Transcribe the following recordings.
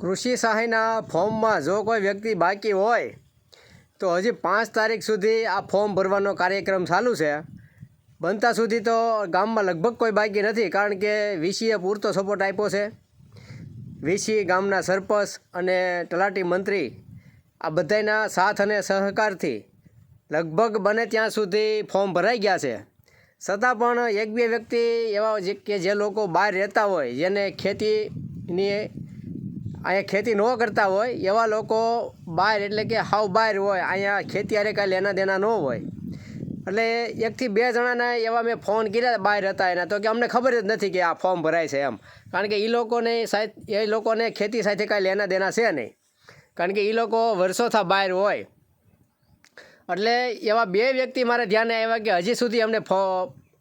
કૃષિ સહાયના ફોર્મમાં જો કોઈ વ્યક્તિ બાકી હોય તો હજી 5 તારીખ સુધી આ ફોર્મ ભરવાનો કાર્યક્રમ ચાલુ છે. બનતા સુધી તો ગામમાં લગભગ કોઈ બાકી નથી, કારણ કે વીસીએ પૂરતો સપોર્ટ આપ્યો છે. વીસી, ગામના સરપંચ અને તલાટી મંત્રી આ બધાના સાથ અને સહકારથી લગભગ બને ત્યાં સુધી ફોર્મ ભરાઈ ગયા છે. છતાં પણ એક બે વ્યક્તિ એવા કે જે લોકો બહાર રહેતા હોય, જેને ખેતીની અહીંયા ખેતી ન કરતા હોય, એવા લોકો બહાર એટલે કે હાવ બહાર હોય, અહીંયા ખેતી હારે કાંઈ લેના દેના ન હોય. એટલે 1 થી 2 જણાના એવા મેં ફોન કર્યા બહાર હતા એના, તો કે અમને ખબર જ નથી કે આ ફોર્મ ભરાય છે એમ. કારણ કે એ લોકોને ખેતી સાથે કાંઈ લેના દેના છે નહીં, કારણ કે એ લોકો વર્ષોથી બહાર હોય. એટલે એવા 2 વ્યક્તિ મારે ધ્યાને આવ્યા કે હજી સુધી અમને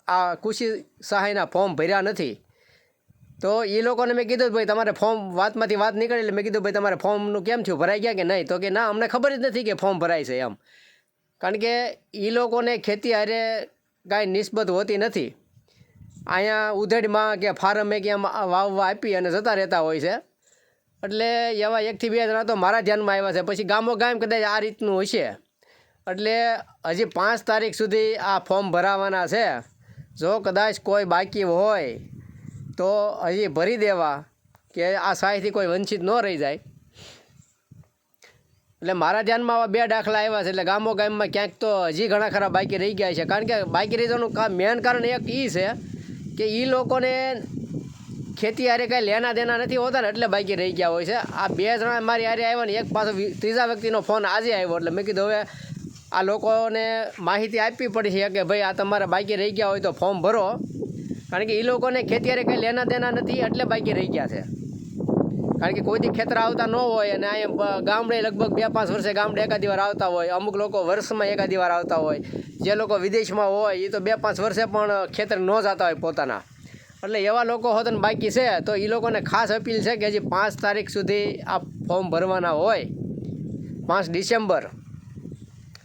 આ કૃષિ સહાયના ફોર્મ ભર્યા નથી. તો એ લોકોને મેં કીધું ભાઈ તમારે ફોર્મ વાતમાંથી વાત નીકળી, એટલે મેં કીધું ભાઈ તમારે ફોર્મનું કેમ થયું, ભરાઈ ગયા કે નહીં? તો કે ના, અમને ખબર જ નથી કે ફોર્મ ભરાય છે એમ. કારણ કે એ લોકોને ખેતી હારે કાંઈ નિસ્બત હોતી નથી. અહીંયા ઉધેડમાં કે ફાર્મે કે વાવવા આપી અને જતા રહેતા હોય છે. એટલે એવા 1 થી 2 જણા તો મારા ધ્યાનમાં આવ્યા છે. પછી ગામ કદાચ આ રીતનું હશે. એટલે હજી 5 તારીખ સુધી આ ફોર્મ ભરાવાના છે. જો કદાચ કોઈ બાકી હોય તો હજી ભરી દેવા, કે આ સહાયથી કોઈ વંચિત ન રહી જાય. એટલે મારા ધ્યાનમાં આવા 2 દાખલા આવ્યા છે. એટલે ગામમાં ક્યાંક તો હજી ઘણા ખરા બાકી રહી ગયા છે. કારણ કે બાકી રહી જવાનું મેન કારણ એક એ છે કે એ લોકોને ખેતી હારે કાંઈ લેના દેના નથી હોતા ને, એટલે બાકી રહી ગયા હોય છે. આ 2 જણા મારી હારે આવ્યા ને એક પાછો ત્રીજા વ્યક્તિનો ફોન આજે આવ્યો. એટલે મેં કીધું હવે આ લોકોને માહિતી આપવી પડશે કે ભાઈ આ તમારે બાકી રહી ગયા હોય તો ફોર્મ ભરો. કારણ કે એ લોકોને ખેતી હારે કંઈ લેના દેના નથી, એટલે બાકી રહી ગયા છે. કારણ કે કોઈથી ખેતર આવતા ન હોય, અને અહીંયા ગામડે લગભગ 2-5 વર્ષે ગામડે એકાદી વાર આવતા હોય. અમુક લોકો વર્ષમાં એકાદી વાર આવતા હોય. જે લોકો વિદેશમાં હોય એ તો 2-5 વર્ષે પણ ખેતર ન જતા હોય પોતાના. એટલે એવા લોકો હોત ને બાકી છે, તો એ લોકોને ખાસ અપીલ છે કે હજી 5 તારીખ સુધી આ ફોર્મ ભરવાના હોય, 5 ડિસેમ્બર,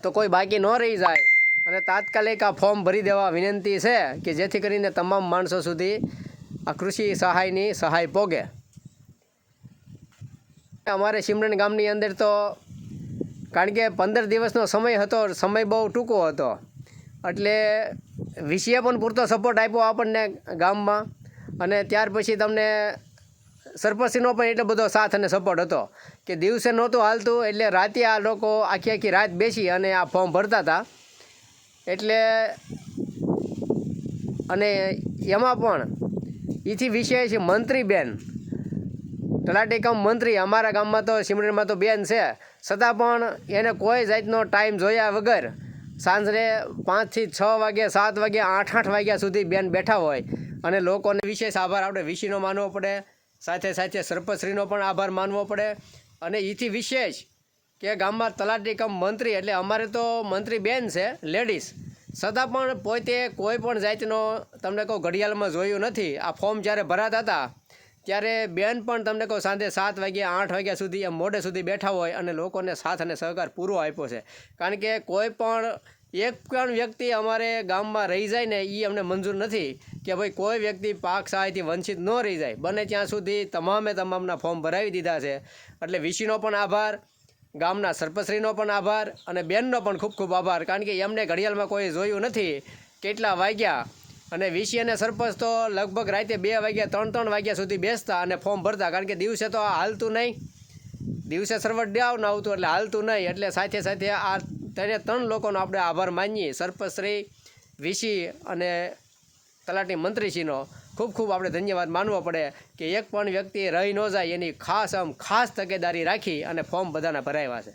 તો કોઈ બાકી ન રહી જાય. અને તાત્કાલિક આ ફોર્મ ભરી દેવા વિનંતી છે, કે જેથી કરીને તમામ માણસો સુધી આ કૃષિ સહાયની સહાય પોગે. અમારે સિમરન ગામની અંદર તો કારણ કે 15 દિવસનો સમય હતો, સમય બહુ ટૂંકો હતો. એટલે વીસીએ પણ પૂરતો સપોર્ટ આપ્યો આપણને ગામમાં, અને ત્યાર પછી તમને સરપંચનો પણ એટલો બધો સાથ અને સપોર્ટ હતો કે દિવસે નહોતું હાલતું. એટલે રાતે આ લોકો આખી રાત બેસી અને આ ફોર્મ ભરતા હતા. એટલે અને એમાં પણ એથી વિષય છે મંત્રી બેન, તલાટી કમ મંત્રી. અમારા ગામમાં તો સિમરનમાં તો બેન છે, છતાં પણ એને કોઈ જાતનો ટાઈમ જોયા વગર સાંજે 5 થી 6 વાગે, 7 વાગે, 8 વાગ્યા સુધી બેન બેઠા હોય. અને લોકોને વિશેષ આભાર આપણે વીસીનો માનવો પડે, સાથે સરપંચશ્રીનો પણ આભાર માનવો પડે. અને એથી વિશેષ કે ગામમાં તલાટી કમ મંત્રી, એટલે અમારે તો મંત્રી બેન છે, લેડીઝ, છતાં પણ પોતે કોઈ પણ જાતનો તમને કહું ઘડિયાળમાં જોયું નથી. આ ફોર્મ જ્યારે ભરાતા હતા ત્યારે બેન પણ તમને કહું સાંજે 7 વાગ્યા 8 વાગ્યા સુધી એમ મોડે સુધી બેઠા હોય, અને લોકોને સાથ અને સહકાર પૂરો આપ્યો છે. કારણ કે કોઈ પણ એક પણ વ્યક્તિ અમારે ગામમાં રહી જાય ને એ અમને મંજૂર નથી કે ભાઈ કોઈ વ્યક્તિ પાક સહાયથી વંચિત ન રહી જાય. બને ત્યાં સુધી તમામના ફોર્મ ભરાવી દીધા છે. એટલે વીસીનો પણ આભાર, ગામના સરપંચશ્રીનો પણ આભાર, અને બેનનો પણ ખૂબ ખૂબ આભાર. કારણ કે એમને ઘડિયાળમાં કોઈ જોયું નથી કેટલા વાગ્યા. અને વીસી અને સરપંચ તો લગભગ રાતે 2 વાગ્યા 3 વાગ્યા સુધી બેસતા અને ફોર્મ ભરતા. કારણ કે દિવસે તો આ હાલતું નહીં, દિવસે સર્વર ડાઉન આવતું, એટલે હાલતું નહીં. એટલે સાથે આ 3 લોકોનો આપણે આભાર માનીએ, સરપંચશ્રી, વીસી અને તલાટી મંત્રીશ્રીનો ખૂબ ખૂબ આપણે ધન્યવાદ માનવો પડે કે એક પણ વ્યક્તિ રહી ન જાય એની ખાસ તકેદારી રાખી અને ફોર્મ બધાના ભરાવ્યા છે.